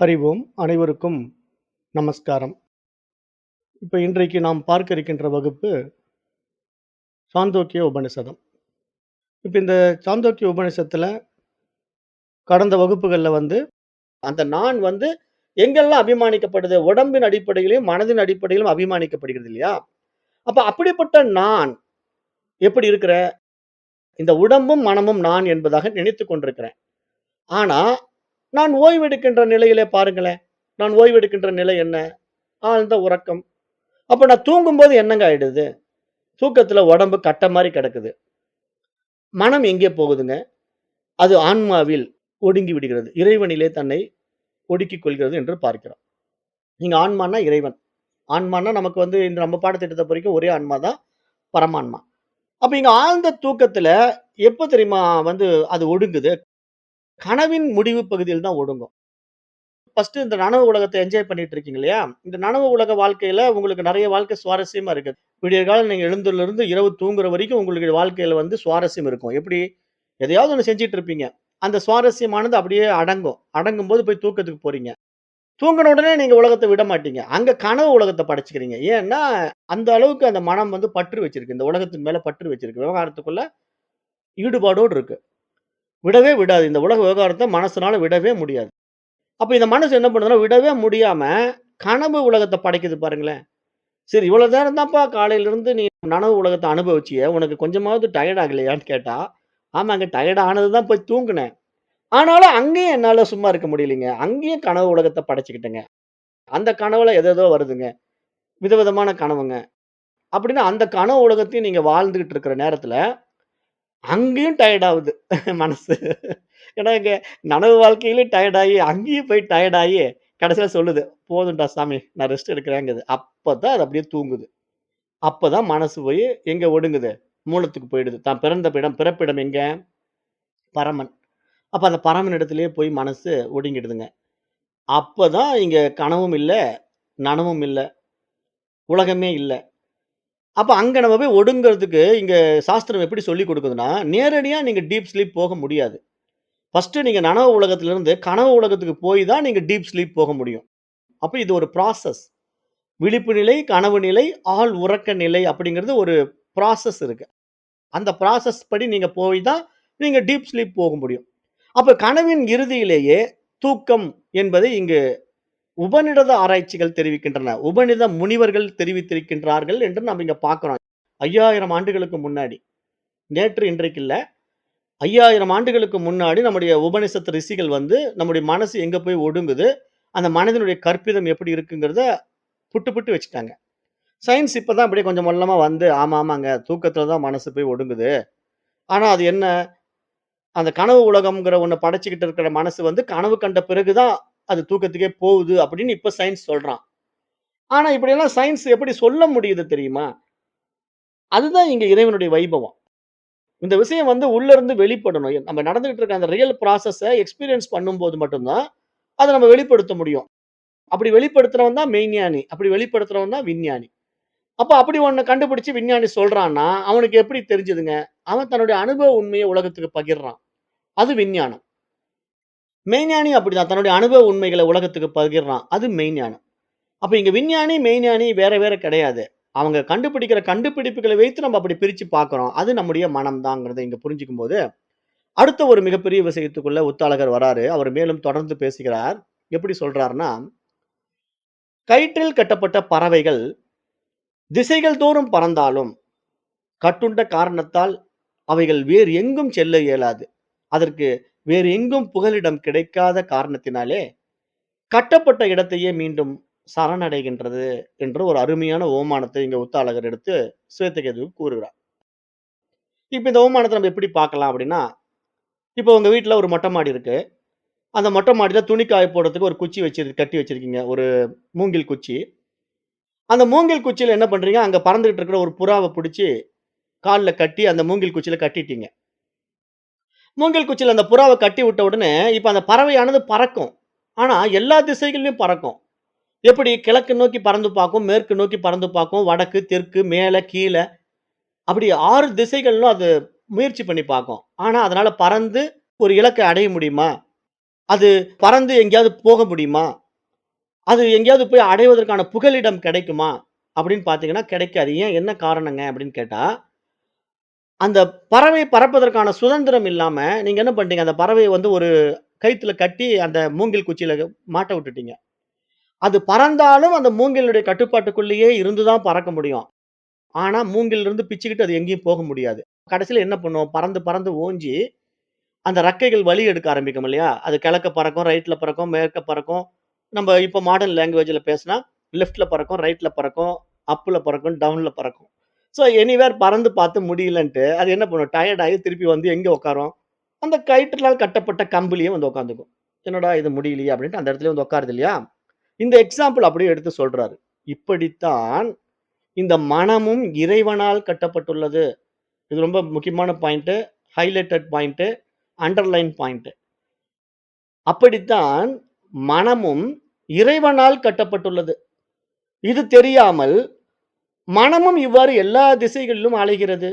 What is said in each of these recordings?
ஹரி ஓம் அனைவருக்கும் நமஸ்காரம். இப்ப இன்றைக்கு நாம் பார்க்க இருக்கின்ற வகுப்பு சாந்தோக்கிய உபநிஷதம். இப்ப இந்த சாந்தோக்கிய உபநிஷத்துல கடந்த வகுப்புகள்ல அந்த நான் எங்கெல்லாம் அபிமானிக்கப்படுது? உடம்பின் அடிப்படையிலும், மனதின் அடிப்படையிலும் அபிமானிக்கப்படுகிறது இல்லையா? அப்ப அப்படிப்பட்ட நான் எப்படி இருக்கிற? இந்த உடம்பும், மனமும் நான் என்பதாக நினைத்துக் கொண்டிருக்கிறேன். ஆனா, நான் ஓய்வெடுக்கின்ற நிலையிலே பாருங்களேன். நான் ஓய்வெடுக்கின்ற நிலை என்ன? ஆழ்ந்த உறக்கம். அப்ப நான் தூங்கும்போது என்னங்க ஆயிடுது? தூக்கத்துல உடம்பு கட்ட மாரி கிடக்குது. மனம் எங்கே போகுதுங்க? அது ஆன்மாவில் ஒடுங்கி விடுகிறது. இறைவனிலே தன்னை ஒடுக்கிக் கொள்கிறது என்று பார்க்கிறோம். நீங்க ஆன்மான்னா இறைவன். ஆன்மான்னா நமக்கு இந்த நம்ம பாடத்திட்டத்த பொறுத்தவரைக்கும் ஒரே ஆன்மா தான் பரமான்மா. அப்ப இங்க ஆழ்ந்த தூக்கத்துல எப்ப தெரியுமா அது ஒடுங்குது? கனவின் முடிவு பகுதியில் தான் ஒடுங்கும். ஃபர்ஸ்ட்டு இந்த நனவு உலகத்த என்ஜாய் பண்ணிட்டு இருக்கீங்க இல்லையா? இந்த நனவு உலக வாழ்க்கையில உங்களுக்கு நெறைய வாழ்க்கை சுவாரஸ்யமா இருக்கு. விடியற்காலைல நீங்க எழுந்ததிலிருந்து இரவு தூங்குற வரைக்கும் உங்களுக்கு வாழ்க்கையில சுவாரஸ்யம் இருக்கும். எப்படி? எதையாவது ஒண்ணு செஞ்சுட்டு இருப்பீங்க. அந்த சுவாரஸ்யமானது அப்படியே அடங்கும். அடங்கும்போது போய் தூக்கத்துக்கு போறீங்க. தூங்குன உடனே நீங்க உலகத்த விட மாட்டீங்க. அங்க கனவு உலகத்த படைச்சுக்கிறீங்க. ஏன்னா, அந்த அளவுக்கு அந்த மனம் பற்று வச்சிருக்கு. இந்த உலகத்தின் மேல பற்று வச்சிருக்கு. விவகாரத்துக்குள்ள ஈடுபாடோடு இருக்கு. விடவே விடாது. இந்த உலக விவகாரத்த மனசுனால விடவே முடியாது. அப்ப இந்த மனசு என்ன பண்ணுதுன்னா, விடவே முடியாம கனவு உலகத்த படைக்குது பாருங்களேன். சரி இவ்வளோ நேரம் தான்ப்பா காலையிலருந்து நீ நனவு உலகத்த அனுபவிச்சியே, உனக்கு கொஞ்சமாவது டயர்ட் ஆகலையான்னு கேட்டா, ஆமாங்க டயர்ட் ஆனது தான் போய் தூங்குனேன். ஆனாலும் அங்கேயும் என்னால சும்மா இருக்க முடியலைங்க. அங்கேயும் கனவு உலகத்த படைச்சுக்கிட்டேங்க. அந்த கனவுல எதேதோ வருதுங்க. விதவிதமான கனவுங்க. அப்படின்னு அந்த கனவு உலகத்தையும் நீங்க வாழ்ந்துகிட்டு இருக்கிற நேரத்துல, அங்கேயும் டயர்ட் ஆவுது மனசு. ஏன்னா இங்க நனவு வாழ்க்கையிலயும் டயர்ட் ஆயி, அங்கேயும் போய் டயர்ட் ஆயி, கடைசியில சொல்லுது, "போதும்டா சாமி, நான் ரெஸ்ட் எடுக்கிறேங்குது." அப்பதான் அது அப்படியே தூங்குது. அப்பதான் மனசு போய் எங்க ஒடுங்குது? மூலத்துக்கு போயிடுது. தான் பிறந்த பிறப்பிடம் எங்க? பரமன். அப்ப அந்த பரமன் இடத்திலேயே போய் மனசு ஒடுங்கிடுதுங்க. அப்பதான் இங்க கனவும் இல்ல, நனவும் இல்ல, உலகமே இல்ல. அப்ப அங்க நம்ம போய் ஒடுங்குறதுக்கு இங்க சாஸ்திரம் எப்படி சொல்லிக் குடுக்குதுன்னா, நேரடியா நீங்க டீப் ஸ்லீப் போக முடியாது. ஃபர்ஸ்ட்டு நீங்க நனவு உலகத்திலிருந்து கனவு உலகத்துக்கு போய் தான் நீங்க டீப் ஸ்லீப் போக முடியும். அப்ப இது ஒரு ப்ராசஸ். விழிப்பு நிலை, கனவு நிலை, ஆழ் உறக்க நிலை அப்படிங்கிறது ஒரு ப்ராசஸ் இருக்கு. அந்த ப்ராசஸ் படி நீங்க போய் தான் நீங்க டீப் ஸ்லீப் போக முடியும். அப்ப கனவின் இறுதியிலேயே தூக்கம் என்பதை இங்கு உபநிடத ஆராய்ச்சிகள் தெரிவிக்கின்றன. உபநிட முனிவர்கள் தெரிவித்திருக்கின்றார்கள் என்று நம்ம இங்க பார்க்கிறோம். 5000 ஆண்டுகளுக்கு முன்னாடி. நேற்று இன்றைக்கு இல்ல. 5000 ஆண்டுகளுக்கு முன்னாடி நம்முடைய உபனிஷத் ரிஷிகள் நம்முடைய மனசு எங்க போய் ஒடுங்குது, அந்த மனதினுடைய கற்பிதம் எப்படி இருக்குங்கிறத புட்டு புட்டு வச்சுட்டாங்க. சயின்ஸ் இப்ப தான் அப்படியே கொஞ்சம் மெல்லமா ஆமாங்க தூக்கத்துல தான் மனசு போய் ஒடுங்குது. ஆனா அது என்ன? அந்த கனவு உலகம்ங்கிற ஒண்ண படைச்சுக்கிட்டு இருக்கிற மனசு கனவு கண்ட பிறகு தான் அது தூக்கத்துக்கே போகுது அப்படின்னு இப்ப சயின்ஸ் சொல்றான். ஆனா இப்படியெல்லாம் சயின்ஸ் எப்படி சொல்ல முடியுது தெரியுமா? அதுதான் இங்க இறைவனுடைய வைபவம். இந்த விஷயம் உள்ள இருந்து வெளிப்படணும். நம்ம நடந்துகிட்டு இருக்க அந்த ரியல் ப்ராசஸ எக்ஸ்பீரியன்ஸ் பண்ணும்போது மட்டும் தான் அத நம்ம வெளிப்படுத்த முடியும். அப்படி வெளிப்படுத்துறவன் தான் மெய்ஞானி. அப்படி வெளிப்படுத்துறவன் தான் விஞ்ஞானி. அப்ப அப்படி ஒண்ண கண்டுபிடிச்சு விஞ்ஞானி சொல்றான்னா, அவனுக்கு எப்படி தெரிஞ்சதுங்க? அவன் தன்னுடைய அனுபவ உண்மைய உலகத்துக்கு பகிர்றான். அது விஞ்ஞானம். மெய்ஞானி அப்படிதான். தன்னுடைய அனுபவ உண்மைகள உலகத்துக்கு பகிர்றான். அது மெய்ஞானம். அப்ப இங்க விஞ்ஞானி, மெய்ஞானி வேற வேற கிடையாது. அவங்க கண்டுபிடிக்கிற கண்டுபிடிப்புகள வைத்து நம்ம அப்படி பிரிச்சு பார்க்கிறோம். அது நம்முடைய மனம் தாங்கிறத இங்க புரிஞ்சுக்கும்போது, அடுத்த ஒரு மிகப்பெரிய விஷயத்துக்குள்ள உத்தாலகர் வராரு. அவர் மேலும் தொடர்ந்து பேசுகிறார். எப்படி சொல்றார்ன்னா, கயிற்றில் கட்டப்பட்ட பறவைகள் திசைகள் தோறும் பறந்தாலும், கட்டுண்ட காரணத்தால் அவைகள் வேறு எங்கும் செல்ல இயலாது. அதற்கு வேறு எங்கும் புகலிடம் கிடைக்காத காரணத்தினாலே, கட்டப்பட்ட இடத்தையே மீண்டும் சரணடைகின்றது என்று ஒரு அருமையான ஓமானத்தை இங்க உத்தாலகர் எடுத்து சுவேதகேதுவுக்கு கூறுகிறார். இப்ப இந்த ஓமானத்த நம்ம எப்படி பார்க்கலாம் அப்படின்னா, இப்போ உங்க வீட்ல ஒரு மொட்டை மாடி இருக்கு. அந்த மொட்டை மாடியில துணி காய போடுறதுக்கு ஒரு குச்சி கட்டி வச்சிருக்கீங்க. ஒரு மூங்கில் குச்சி. அந்த மூங்கில் குச்சியில என்ன பண்றீங்க, அங்க பறந்துகிட்டு இருக்கிற ஒரு புறாவ புடிச்சு கால்ல கட்டி அந்த மூங்கில் குச்சியில கட்டிட்டீங்க. மூங்கில் குச்சியில அந்த புறாவ கட்டி விட்ட உடனே, இப்ப அந்த பறவையானது பறக்கும். ஆனா எல்லா திசைகளிலும் பறக்கும். எப்படி கிழக்கு நோக்கி பறந்து பார்க்கும், மேற்கு நோக்கி பறந்து பார்க்கும், வடக்கு, தெற்கு, மேல, கீழ அப்படி 6 திசைகளிலும் அது முயற்சி பண்ணி பார்க்கும். ஆனா அதனால பறந்து ஒரு இலக்க அடைய முடியுமா? அது பறந்து எங்கேயாவது போக முடியுமா? அது எங்கேயாவது போய் அடைவதற்கான புகலிடம் கிடைக்குமா? அப்படின்னு பார்த்தீங்கன்னா கிடைக்காது. ஏன் என்ன காரணங்க அப்படின்னு கேட்டா, அந்த பறவை பறப்பதற்கான சுதந்திரம் இல்லாம, நீங்க என்ன பண்ணிட்டீங்க, அந்த பறவைய வந்து ஒரு கயித்துல கட்டி அந்த மூங்கில் குச்சியில மாட்ட விட்டுட்டீங்க. அது பறந்தாலும் அந்த மூங்கிலுடைய கட்டுப்பாட்டுக்குள்ளேயே இருந்து தான் பறக்க முடியும். ஆனா, மூங்கிலிருந்து பிச்சுக்கிட்டு அது எங்கேயும் போக முடியாது. கடைசியில என்ன பண்ணும்? பறந்து, பறந்து ஓஞ்சி, அந்த ரெக்கைகள் வழி எடுக்க ஆரம்பிக்கும் இல்லையா? அது கிழக்க பறக்கும், ரைட்ல பறக்கும், மேற்க பறக்கும். நம்ம இப்ப மாடர்ன் லாங்குவேஜ்ல பேசினா, லெஃப்ட்ல பறக்கும், ரைட்ல பறக்கும், அப்ல பறக்கும், டவுன்ல பறக்கும். ஸோ எனிவேர் பறந்து பார்த்து முடியலன்ட்டு, அது என்ன பண்ணும்? டயர்ட் ஆகி திருப்பி வந்து எங்க உட்காரும்? அந்த கயிற்றினால் கட்டப்பட்ட கம்பிலேயே வந்து உட்காந்துக்கும். என்னடா இது முடியலையே! அப்படின்ட்டு அந்த இடத்திலேயே வந்து உட்காருது இல்லையா? இந்த எக்ஸாம்பிள் அப்படியே எடுத்து சொல்றாரு. இப்படித்தான் இந்த மனமும் இறைவனால் கட்டப்பட்டுள்ளது. இது ரொம்ப முக்கியமான point. Highlighted point. Underline point. அப்படித்தான் மனமும் இறைவனால் கட்டப்பட்டுள்ளது. இது தெரியாமல் மனமும் இவ்வாறு எல்லா திசைகளிலும் அலைகிறது.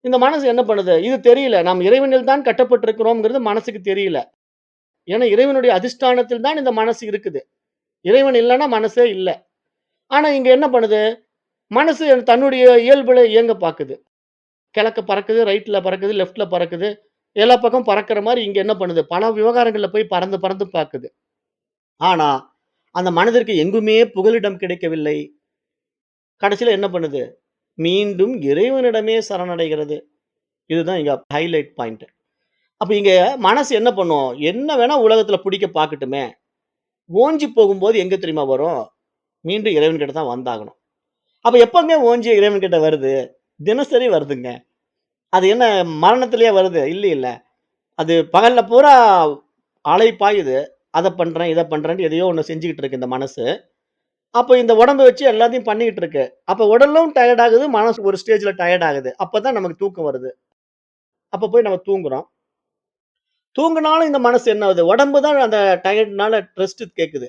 இந்த மனசு என்ன பண்ணுது? இது தெரியல. நாம் இறைவனில் தான் கட்டப்பட்டிருக்கிறோம்ங்கிறது மனசுக்கு தெரியல. ஏன்னா இறைவனுடைய அதிஷ்டானத்தில் தான் இந்த மனசு இருக்குது. இறைவன் இல்லன்னா மனசே இல்ல. ஆனா இங்க என்ன பண்ணுது? மனசு தன்னுடைய இயல்புல இயங்க பாக்குது. கிழக்க பறக்குது, ரைட்ல பறக்குது, லெஃப்ட்ல பறக்குது. எல்லா பக்கம் பறக்கிற மாரி இங்க என்ன பண்ணுது? பல விவகாரங்கள்ல போய் பறந்து, பறந்து பாக்குது. ஆனா, அந்த மனதிற்கு எங்குமே புகலிடம் கிடைக்கவில்லை. கடைசியில என்ன பண்ணுது? மீண்டும் இறைவனிடமே சரணடைகிறது. இதுதான் இங்க ஹைலைட் பாயிண்ட். அப்ப இங்க மனசு என்ன பண்ணும்? என்ன வேணா உலகத்துல புடிக்க பாக்கட்டுமே! ஓஞ்சு போகும்போது எங்க தெரியுமா வரும்? மீண்டும் இறைவன்கிட்ட தான் வந்தாகணும். அப்ப எப்பங்க ஓஞ்சி இறைவன்கிட்ட வருது? தினசரி வருதுங்க. அது என்ன மரணத்திலேயே வருது? இல்லைல்ல. அது பகல்ல பூரா அலை பாயுது. அத பண்றேன், இத பண்றேன்ட்டு எதையோ ஒண்ணு செஞ்சுகிட்டு இருக்கு இந்த மனசு. அப்ப இந்த உடம்ப வச்சு எல்லாத்தையும் பண்ணிக்கிட்டு இருக்கு. அப்ப உடலும் டயர்ட் ஆகுது, மனசு ஒரு ஸ்டேஜ்ல டயர்ட் ஆகுது. அப்பதான் நமக்கு தூக்கம் வருது. அப்ப போய் நம்ம தூங்குறோம். தூங்குனாலும் இந்த மனசு என்ன ஆகுது? உடம்பு தான் அந்த டயர்ட்னால ரெஸ்ட் கேட்குது.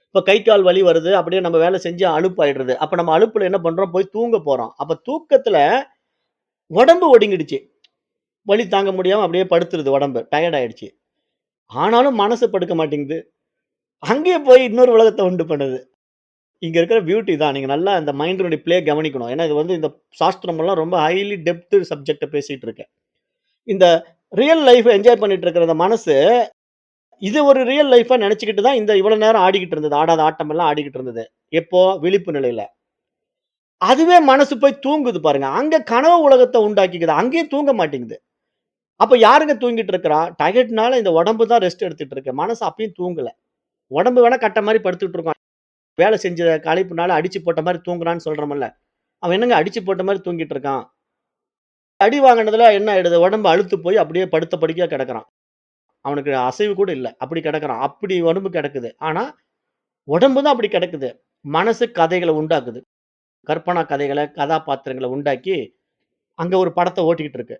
இப்ப கை, கால் வலி வருது. அப்படியே நம்ம வேலை செஞ்சு அலுப்பாயிடுறது. அப்ப நம்ம அலுப்புல என்ன பண்றோம்? போய் தூங்க போறோம். அப்ப தூக்கத்துல உடம்பு ஒடுங்கிடுச்சு. வலி தாங்க முடியாம அப்படியே படுத்துருது உடம்பு. டயர்ட் ஆயிடுச்சு. ஆனாலும் மனசு படுக்க மாட்டேங்குது. அங்கேயே போய் இன்னொரு உலகத்த உண்டு பண்ணுது. இங்க இருக்கிற பியூட்டி தான். நீங்க நல்லா இந்த மைண்டினுடைய ப்ளே கவனிக்கணும். ஏன்னா, இது வந்து இந்த சாஸ்திரமெல்லாம் ரொம்ப ஹைலி டெப்த் சப்ஜெக்ட்ட பேசிட்டு இருக்கேன். இந்த ரியல் லைஃப என்ஜாய் பண்ணிட்டு இருக்கிற இந்த மனசு, இது ஒரு ரியல் லைஃபா நெனச்சுக்கிட்டு தான் இந்த இவ்வளோ நேரம் ஆடிக்கிட்டு இருந்தது. ஆடாத ஆட்டமெல்லாம் ஆடிக்கிட்டு இருந்தது. எப்போ? விழிப்பு நிலையில. அதுவே மனசு போய் தூங்குது பாருங்க. அங்க கனவு உலகத்த உண்டாக்கிக்குது. அங்கேயும் தூங்க மாட்டேங்குது. அப்ப யாருங்க தூங்கிட்டு இருக்கிறா? டயர்ட்னால இந்த உடம்பு தான் ரெஸ்ட் எடுத்துட்டு இருக்கு. மனசு அப்பயும் தூங்கல. உடம்பு வேணா கட்ட மாரி படுத்துட்டு இருக்கும். வேலை செஞ்ச களைப்புனால அடிச்சு போட்ட மாரி தூங்குறான்னு சொல்றோம்ல்ல. அவன் என்னங்க அடிச்சு போட்ட மாரி தூங்கிட்டு இருக்கான். அடி வாங்குனதுல என்ன ஆயிடுது? உடம்பு அலுத்து போய் அப்படியே படுத்த படுக்கையா கிடக்குறான். அவனுக்கு அசைவு கூட இல்ல. அப்படி கிடக்குறான். அப்படி உடம்பு கிடக்குது. ஆனா, உடம்பு தான் அப்படி கிடக்குது. மனசு கதைகள உண்டாக்குது. கற்பனா கதைகள, கதாபாத்திரங்கள உண்டாக்கி, அங்க ஒரு படத்த ஓட்டிக்கிட்டு இருக்கு.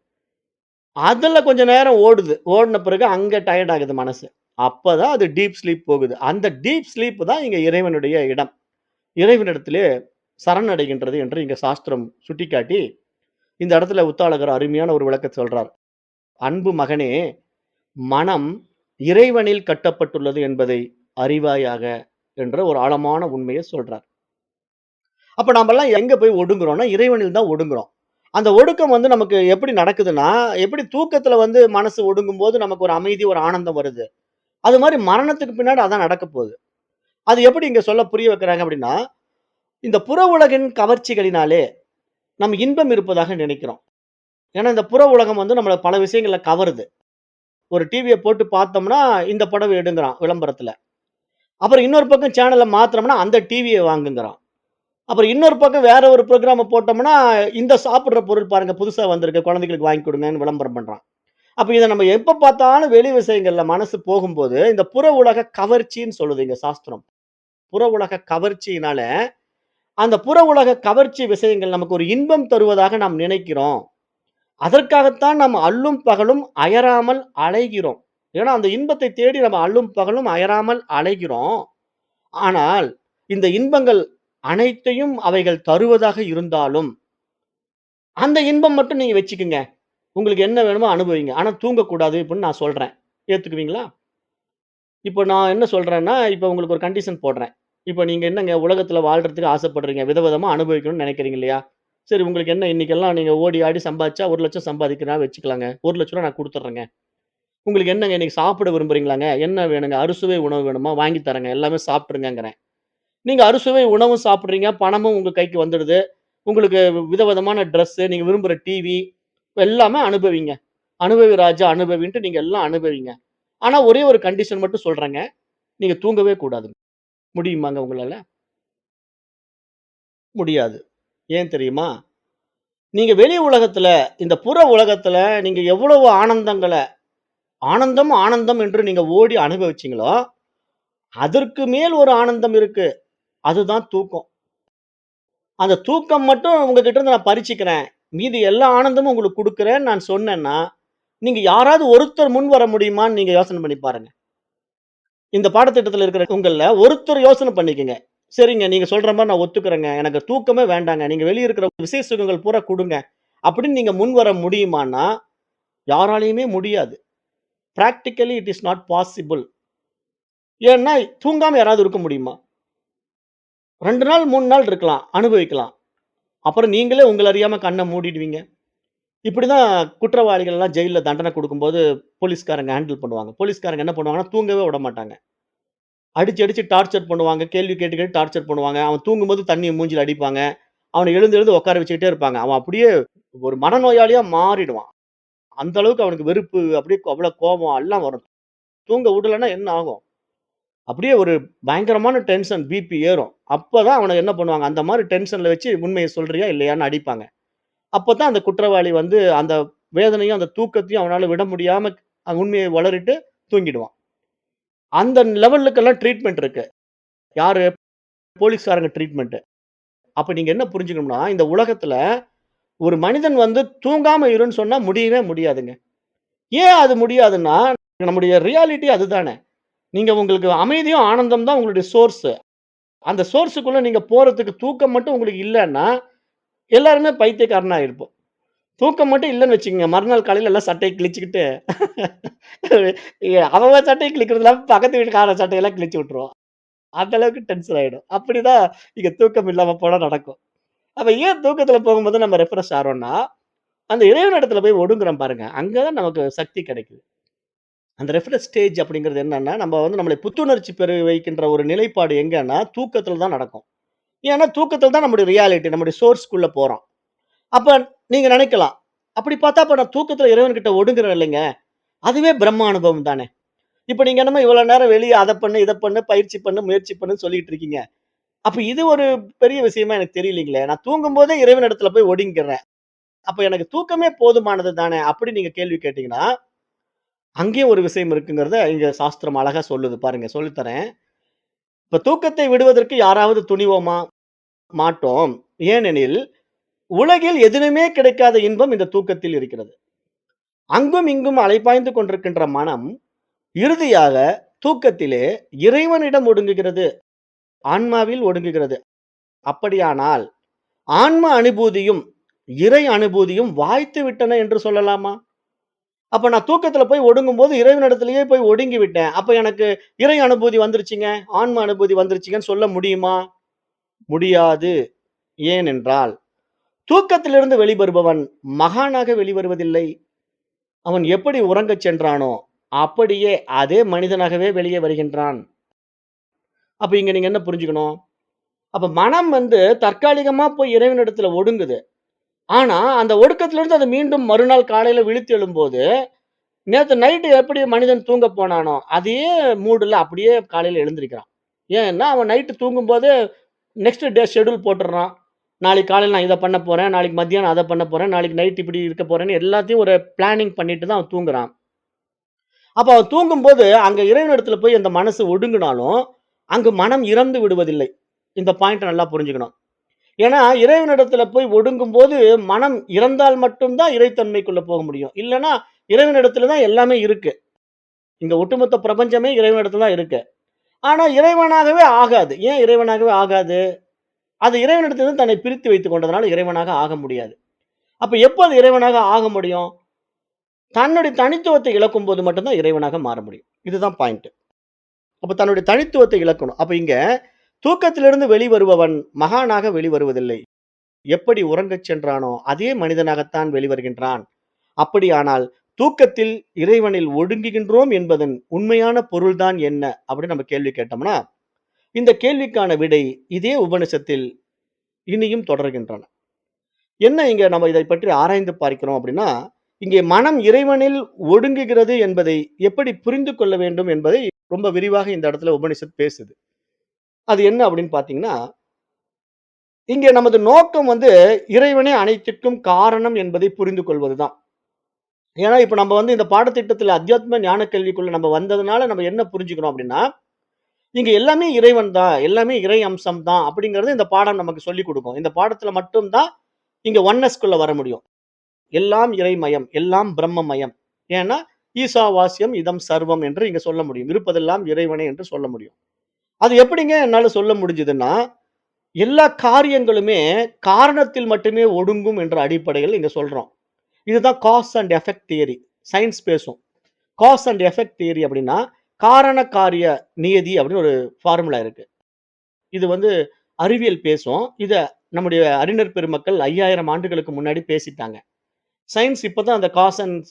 அதுல கொஞ்ச நேரம் ஓடுது. ஓடுன பிறகு அங்க டயர்ட் ஆகுது மனசு. அப்பதான் அது டீப் ஸ்லீப் போகுது. அந்த டீப் ஸ்லீப் தான் இங்க இறைவனுடைய இடம். இறைவனிடத்திலே சரணடைகின்றது என்று இங்க சாஸ்திரம் சுட்டிக்காட்டி, இந்த இடத்துல உத்தாலகர் அருமையான ஒரு விளக்கத்த சொல்றார். "அன்பு மகனே, மனம் இறைவனில் கட்டப்பட்டுள்ளது என்பதை அறிவாயாக" என்ற ஒரு ஆழமான உண்மைய சொல்றார். அப்ப நாமெல்லாம் எங்க போய் ஒடுங்குறோம்னா, இறைவனில் தான் ஒடுங்குறோம். அந்த ஒடுக்கம் வந்து நமக்கு எப்படி நடக்குதுன்னா, எப்படி தூக்கத்துல வந்து மனசு ஒடுங்கும்போது நமக்கு ஒரு அமைதி, ஒரு ஆனந்தம் வருது. அது மாரி மரணத்துக்கு பின்னாடி அதான் நடக்கப் போகுது. அது எப்படி இங்க சொல்ல புரிய வைக்கிறாங்க அப்படின்னா, இந்த புற உலகின் கவர்ச்சிகளினாலே நம்ம இன்பம் இருப்பதாக நினைக்கிறோம். ஏன்னா, இந்த புற உலகம் வந்து நம்மள பல விஷயங்கள்ல கவருது. ஒரு டிவிய போட்டு பார்த்தோம்னா, இந்த படம் எடுங்கிறான் விளம்பரத்துல. அப்புறம் இன்னொரு பக்கம் சேனல மாத்துனோம்னா, அந்த டிவிய வாங்குங்கிறான். அப்புறம் இன்னொரு பக்கம் வேற ஒரு புரோகிராம போட்டோம்னா, இந்த சாப்பிடுற பொருள் பாருங்க புதுசா வந்திருக்கு. குழந்தைகளுக்கு வாங்கி குடுங்கன்னு விளம்பரம் பண்றான். அப்ப இத நம்ம எப்ப பார்த்தாலும் வெளி விஷயங்கள்ல மனசு போகும்போது, இந்த புற உலக கவர்ச்சின்னு சொல்லுது இங்க சாஸ்திரம். புற உலக கவர்ச்சியினால, அந்த புற உலக கவர்ச்சி விஷயங்கள் நமக்கு ஒரு இன்பம் தருவதாக நாம் நினைக்கிறோம். அதற்காகத்தான் நாம் அல்லும் பகலும் அயராமல் அலைகிறோம். ஏன்னா, அந்த இன்பத்தை தேடி நம்ம அல்லும் பகலும் அயராமல் அலைகிறோம். ஆனால், இந்த இன்பங்கள் அனைத்தையும் அவைகள் தருவதாக இருந்தாலும், அந்த இன்பம் மட்டும் நீங்க வச்சுக்கங்க. உங்களுக்கு என்ன வேணுமோ அனுபவிங்க. ஆனா தூங்கக்கூடாது அப்டின்னு நான் சொல்றேன். ஏத்துக்குவீங்களா? இப்ப நான் என்ன சொல்றேன்னா, இப்ப உங்களுக்கு ஒரு கண்டிஷன் போடுறேன். இப்ப நீங்க என்னங்க உலகத்துல வாழ்றதுக்கு ஆசைப்படுறீங்க. விதவிதமா அனுபவிக்கணும்னு நெனைக்கிறீங்க இல்லையா? சரி உங்களுக்கு என்ன இன்னைக்கெல்லாம் நீங்க ஓடி ஆடி சம்பாதிச்சா 1,00,000 சம்பாதிக்கிறேன் வச்சுக்கலாங்க. ரூ. 1,00,000 நான் குடுத்துர்றேங்க. உங்களுக்கு என்னங்க இன்னைக்கு சாப்பிட விரும்புறீங்களாங்க? என்ன வேணுங்க? அறுசுவை உணவு வேணுமா? வாங்கி தரேங்க. எல்லாமே சாப்ட்டுருங்கங்கிறேன். நீங்க அறுசுவை உணவும் சாப்பிடுறீங்க. பணமும் உங்க கைக்கு வந்துடுது. உங்களுக்கு விதவிதமான ட்ரெஸ்ஸு, நீங்க விரும்புற டிவி எல்லாமே அனுபவிங்க. அனுபவி ராஜா அனுபவின்ட்டு நீங்க எல்லாம் அனுபவிங்க. ஆனா ஒரே ஒரு கண்டிஷன் மட்டும் சொல்றேங்க. நீங்க தூங்கவே கூடாதுங்க. முடியுமாங்க உங்களால? முடியாது. ஏன் தெரியுமா? நீங்க வெளி உலகத்துல, இந்த புற உலகத்துல நீங்க எவ்வளவு ஆனந்தம், ஆனந்தம் என்று நீங்க ஓடி அனுபவிச்சீங்களோ, அதற்கு மேல் ஒரு ஆனந்தம் இருக்கு. அதுதான் தூக்கம். அந்த தூக்கம் மட்டும் உங்ககிட்ட இருந்து நான் பறிச்சுக்கிறேன். மீதி எல்லா ஆனந்தமும் உங்களுக்கு குடுக்குறேன்னு நான் சொன்னேன்னா, நீங்க யாராவது ஒருத்தர் முன் வர முடியுமான்னு நீங்க யோசனை பண்ணி பாருங்க. இந்த பாடத்திட்டத்துல இருக்கிற உங்கள்ல ஒருத்தர் யோசனை பண்ணிக்கங்க. சரிங்க, நீங்க சொல்ற மாரி நான் ஒத்துக்கிறேங்க. எனக்கு தூக்கமே வேண்டாங்க. நீங்க வெளிய இருக்கிற விசை சுகங்கள் பூரா குடுங்க. அப்படின்னு நீங்க முன் வர முடியுமான்னா, யாராலயுமே முடியாது. Practically it is not possible. ஏன்னா, தூங்காம யாராவது இருக்க முடியுமா? 2 நாள், 3 நாள் இருக்கலாம். அனுபவிக்கலாம். அப்புறம் நீங்களே உங்கள அறியாம கண்ண மூடிடுவீங்க. இப்படிதான் குற்றவாளிகள் எல்லாம் ஜெயில்ல தண்டனை குடுக்கும்போது, போலீஸ்காரங்க ஹேண்டில் பண்ணுவாங்க. போலீஸ்காரங்க என்ன பண்ணுவாங்கன்னா, தூங்கவே விடமாட்டாங்க. அடிச்சு, அடிச்சு டார்ச்சர் பண்ணுவாங்க. கேள்வி கேட்டு, கேட்டு டார்ச்சர் பண்ணுவாங்க. அவன் தூங்கும்போது தண்ணிய மூஞ்சில அடிப்பாங்க. அவன எழுந்து, எழுந்து உட்கார வச்சுக்கிட்டே இருப்பாங்க. அவன் அப்படியே ஒரு மனநோயாளியா மாறிடுவான். அந்த அளவுக்கு அவனுக்கு வெறுப்பு, அப்படியே அவ்வளோ கோபம் எல்லாம் வரும். தூங்க விடலன்னா என்ன ஆகும்? அப்படியே ஒரு பயங்கரமான டென்ஷன், பிபி ஏறும். அப்பதான் அவன என்ன பண்ணுவாங்க, அந்த மாரி டென்ஷன்ல வச்சு உண்மைய சொல்றியா? இல்லையான்னு அடிப்பாங்க. அப்பதான் அந்த குற்றவாளி வந்து அந்த வேதனையும், அந்த தூக்கத்தையும் அவனால விட முடியாம உண்மைய உளறிட்டு தூங்கிடுவான். அந்த லெவலுக்கெல்லாம் ட்ரீட்மெண்ட் இருக்கு. யாரு? போலீஸ்காரங்க ட்ரீட்மெண்ட். அப்ப நீங்க என்ன புரிஞ்சுக்கணும்னா, இந்த உலகத்துல ஒரு மனிதன் வந்து தூங்காம இருன்னு சொன்னா முடியவே முடியாதுங்க. ஏன் அது முடியாதுன்னா, நம்முடைய ரியாலிட்டி அதுதானே. நீங்க உங்களுக்கு அமைதியும், ஆனந்தம் தான் உங்களுடைய சோர்ஸ். அந்த சோர்ஸ்க்குள்ள நீங்க போறதுக்கு தூக்கம் மட்டும் உங்களுக்கு இல்லன்னா, எல்லாருமே பைத்தியக்காரனா இருப்போம். தூக்கம் மட்டும் இல்லன்னு வச்சுக்கங்க, மறுநாள் காலையில எல்லாம் சட்டைய கிழிச்சுக்கிட்டு அவன் அவன் சட்டைய கிழிக்கிறது இல்லாம பக்கத்து வீட்டுக்காரன் சட்டையெல்லாம் கிழிச்சு விட்டுருவான். அந்த அளவுக்கு டென்ஷன் ஆயிடும். அப்படிதான் இங்க தூக்கம் இல்லாம போனா நடக்கும். அப்ப ஏன் தூக்கத்துல போகும்போது நம்ம ரெஃப்ரெஷ் ஆறோம்னா, அந்த இறைவனிடத்துல போய் ஒடுங்குறோம் பாருங்க. அங்க தான் நமக்கு சக்தி கிடைக்குது. அந்த ரெஃப்ரெஷ் ஸ்டேஜ் அப்படிங்கிறது என்னன்னா, நம்ம வந்து நம்மளை புத்துணர்ச்சி பெற வைக்கின்ற ஒரு நிலைப்பாடு எங்கன்னா, தூக்கத்துல தான் நடக்கும். ஏன்னா, தூக்கத்துல தான் நம்முடைய ரியாலிட்டி, நம்முடைய சோர்ஸ்க்குள்ள போறோம். அப்ப நீங்க நினைக்கலாம், அப்படி பார்த்தா அப்ப நான் தூக்கத்துல இறைவன்கிட்ட ஒடுங்குறேன் இல்லைங்க. அதுவே பிரம்ம அனுபவம் தானே. இப்ப நீங்க என்னமோ இவ்வளவு நேரம் வெளிய அத பண்ணு, இத பண்ணு, பயிற்சி பண்ணு, முயற்சி பண்ணுன்னு சொல்லிட்டு இருக்கீங்க. அப்ப இது ஒரு பெரிய விஷயமா எனக்கு தெரியலீங்களே. நான் தூங்கும்போதே இறைவனிடத்துல போய் ஒடுங்கிர்றேன். அப்ப எனக்கு தூக்கமே போதுமானது தானே! அப்படி நீங்க கேள்வி கேட்டீங்கன்னா, அங்கேயும் ஒரு விஷயம் இருக்குங்கிறத இங்க சாஸ்திரம் அழகா சொல்லுது பாருங்க. சொல்லி தரேன். இப்ப தூக்கத்தை விடுவதற்கு யாராவது துணிவோமா? மாட்டோம். ஏனெனில், உலகில் எதிலுமே கிடைக்காத இன்பம் இந்த தூக்கத்தில் இருக்கிறது. அங்கும் இங்கும் அலைபாய்ந்து கொண்டிருக்கின்ற மனம், இறுதியாக தூக்கத்திலே இறைவனிடம் ஒடுங்குகிறது. ஆன்மாவில் ஒடுங்குகிறது. அப்படியானால், ஆன்ம அனுபூதியும், இறை அனுபூதியும் வாய்த்து விட்டன என்று சொல்லலாமா? அப்ப நான் தூக்கத்துல போய் ஒடுங்கும்போது இறைவனிடத்திலேயே போய் ஒடுங்கி விட்டேன். அப்ப எனக்கு இறை அனுபூதி வந்துருச்சுங்க, ஆன்ம அனுபூதி வந்துருச்சுங்கன்னு சொல்ல முடியுமா? முடியாது. ஏனென்றால், தூக்கத்திலிருந்து வெளிவருபவன் மகானாக வெளிவருவதில்லை. அவன் எப்படி உறங்கச் சென்றானோ, அப்படியே அதே மனிதனாகவே வெளியே வருகின்றான். அப்ப இங்க நீங்க என்ன புரிஞ்சுக்கணும்? அப்ப மனம் வந்து தற்காலிகமா போய் இறைவனிடத்துல ஒடுங்குது. ஆனா, அந்த ஒடுக்கத்திலிருந்து அது மீண்டும் மறுநாள் காலையில விழித்து எழும்போது, நேத்து நைட்டு எப்படி மனிதன் தூங்க போனானோ, அதே மூடுல அப்படியே காலையில எழுந்திரிக்கிறான். ஏன்னா, அவன் நைட்டு தூங்கும்போதே நெக்ஸ்ட் டே ஷெட்யூல் போட்டுர்றான். நாளைக்கு காலையில நான் இத பண்ண போறேன். நாளைக்கு மத்தியானம் அத பண்ண போறேன். நாளைக்கு நைட் இப்படி இருக்க போறேன்னு எல்லாத்தையும் ஒரு பிளானிங் பண்ணிட்டு தான் அவன் தூங்குறான். அப்ப அவன் தூங்கும்போது, அங்க இறைவனிடத்துல போய் அந்த மனசு ஒடுங்குனாலும், அங்கு மனம் இறந்து விடுவதில்லை. இந்த பாயிண்ட்ட நல்லா புரிஞ்சுக்கணும். ஏன்னா, இறைவனிடத்துல போய் ஒடுங்கும்போது, மனம் இறந்தால் மட்டும் தான் இறைத்தன்மைக்குள்ள போக முடியும். இல்லன்னா, இறைவனிடத்துல தான் எல்லாமே இருக்கு. இங்க ஒட்டுமொத்த பிரபஞ்சமே இறைவனிடத்துல தான் இருக்கு. ஆனா, இறைவனாகவே ஆகாது. ஏன் இறைவனாகவே ஆகாது? அது இறைவனிடத்திலிருந்து தன்னை பிரித்து வைத்துக் கொண்டதனால இறைவனாக ஆக முடியாது. அப்ப எப்ப அது இறைவனாக ஆக முடியும்? தன்னுடைய தனித்துவத்தை இழக்கும்போது மட்டும் தான் இறைவனாக மாற முடியும். இதுதான் பாயிண்ட். அப்ப தன்னுடைய தனித்துவத்தை இழக்கணும். அப்ப இங்க தூக்கத்திலிருந்து வெளிவருபவன் மகானாக வெளிவருவதில்லை. எப்படி உறங்கச் சென்றானோ, அதே மனிதனாகத்தான் வெளிவருகின்றான். அப்படியானால், தூக்கத்தில் இறைவனில் ஒடுங்குகின்றோம் என்பதன் உண்மையான பொருள்தான் என்ன? அப்படின்னு நம்ம கேள்வி கேட்டோம்னா, இந்த கேள்விக்கான விடை இதே உபனிஷத்தில் இனியும் தொடர்கின்றன. என்ன இங்க நம்ம இதைப் பற்றி ஆராய்ந்து பார்க்கிறோம் அப்படின்னா, இங்கே மனம் இறைவனில் ஒடுங்குகிறது என்பதை எப்படி புரிந்து கொள்ள வேண்டும் என்பதை ரொம்ப விரிவாக இந்த இடத்துல உபனிஷத் பேசுது. அது என்ன அப்படின்னு பார்த்தீங்கன்னா, இங்கே நமது நோக்கம் வந்து இறைவனே அனைத்திற்கும் காரணம் என்பதை புரிந்து கொள்வதுதான். ஏன்னா, இப்ப நம்ம வந்து இந்த பாடத்திட்டத்துல அத்தியாத்ம ஞான கல்விக்குள்ள நம்ம வந்ததுனால நம்ம என்ன புரிஞ்சுக்கிறோம் அப்படின்னா, இங்க எல்லாமே இறைவன் தான், எல்லாமே இறை அம்சம் தான் அப்படிங்கிறது இந்த பாடம் நமக்கு சொல்லிக் குடுக்கும். இந்த பாடத்துல மட்டும் தான் இங்க ஒன்னஸ்க்குள்ள வர முடியும். எல்லாம் இறைமயம், எல்லாம் பிரம்மமயம். ஏன்னா, ஈசாவாஸ்யம் இதம் சர்வம் என்று இங்க சொல்ல முடியும். இருப்பதெல்லாம் இறைவனே என்று சொல்ல முடியும். அது எப்படிங்க என்னால சொல்ல முடிஞ்சதுன்னா, எல்லா காரியங்களுமே காரணத்தில் மட்டுமே ஒடுங்கும் என்ற அடிப்படையில் இங்க சொல்றோம். இதுதான் cause and effect theory. Science பேசும். காஸ் அண்ட் எஃபெக்ட் தியரி அப்படின்னா, காரண காரிய நியதி அப்படின்னு ஒரு ஃபார்முலா இருக்கு. இது வந்து அறிவியல் பேசும். இத நம்முடைய அறிஞர் பெருமக்கள் 5000 ஆண்டுகளுக்கு முன்னாடி பேசிட்டாங்க. சயின்ஸ் இப்ப தான் அந்த காஸ் அண்ட்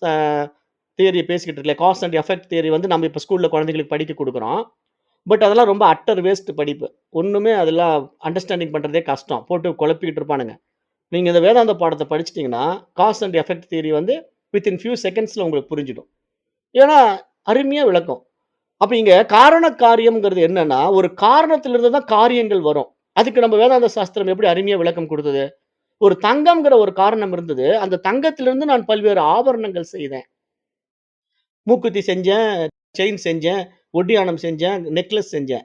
தியரிய பேசிக்கிட்டு இருக்குல்ல. காஸ் அண்ட் எஃபெக்ட் தியரி வந்து நம்ம இப்ப ஸ்கூல்ல குழந்தைகளுக்கு படிக்க குடுக்குறோம். பட் அதெல்லாம் ரொம்ப அட்டர் வேஸ்ட் படிப்பு. ஒண்ணுமே அதெல்லாம் அண்டர்ஸ்டாண்டிங் பண்றதே கஷ்டம். போட்டு குழப்பிக்கிட்டு இருப்பானுங்க. நீங்க இந்த வேதாந்த பாடத்த படிச்சுட்டீங்கன்னா, காஸ் அண்ட் எஃபெக்ட் தியரி வந்து வித்தின் ஃபியூ செகண்ட்ஸ்ல உங்களுக்கு புரிஞ்சிடும். ஏன்னா, அருமையா விளக்கும். அப்ப இங்க காரண காரியம்ங்கிறது என்னன்னா, ஒரு காரணத்திலிருந்து தான் காரியங்கள் வரும். அதுக்கு நம்ம வேதாந்த சாஸ்திரம் எப்படி அருமையா விளக்கம் குடுத்தது? ஒரு தங்கம்ங்கிற ஒரு காரணம் இருந்தது. அந்த தங்கத்திலிருந்து நான் பல்வேறு ஆபரணங்கள் செய்தேன். மூக்குத்தி செஞ்சேன், செயின் செஞ்சேன், ஒட்டியாணம் செஞ்சேன், நெக்லஸ் செஞ்சேன்.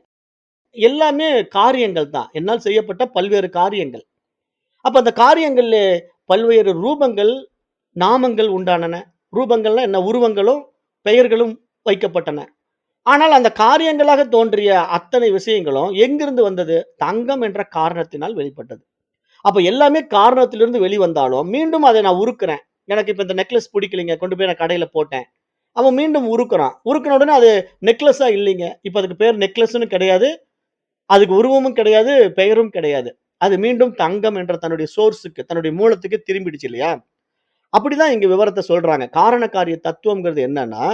எல்லாமே காரியங்கள் தான். என்னால் செய்யப்பட்ட பல்வேறு காரியங்கள். அப்ப அந்த காரியங்கள்ல பல்வேறு ரூபங்கள், நாமங்கள் உண்டானன. ரூபங்கள்னா என்ன? உருவங்களும், பெயர்களும் வைக்கப்பட்டன. ஆனால் அந்த காரியங்களாக தோன்றிய அத்தனை விஷயங்களும் எங்கிருந்து வந்தது? தங்கம் என்ற காரணத்தினால் வெளிப்பட்டது. அப்ப எல்லாமே காரணத்திலிருந்து வெளிவந்தாலும், மீண்டும் அதை நான் உருக்குறேன். எனக்கு இப்ப இந்த நெக்லஸ் பிடிக்கலைங்க. கொண்டு போய் நான் கடையில போட்டேன். அவன் மீண்டும் உருக்குறான். உருக்குன உடனே அது நெக்லஸா இல்லைங்க. இப்ப அதுக்கு பேர் நெக்லஸ்ன்னு கிடையாது. அதுக்கு உருவமும் கிடையாது, பெயரும் கிடையாது. அது மீண்டும் தங்கம் என்ற தன்னுடைய சோர்ஸ்க்கு, தன்னுடைய மூலத்துக்கு திரும்பிடுச்சு இல்லையா? அப்படிதான் இங்க விவரத்த சொல்றாங்க. காரண காரிய தத்துவம்ங்கிறது என்னன்னா,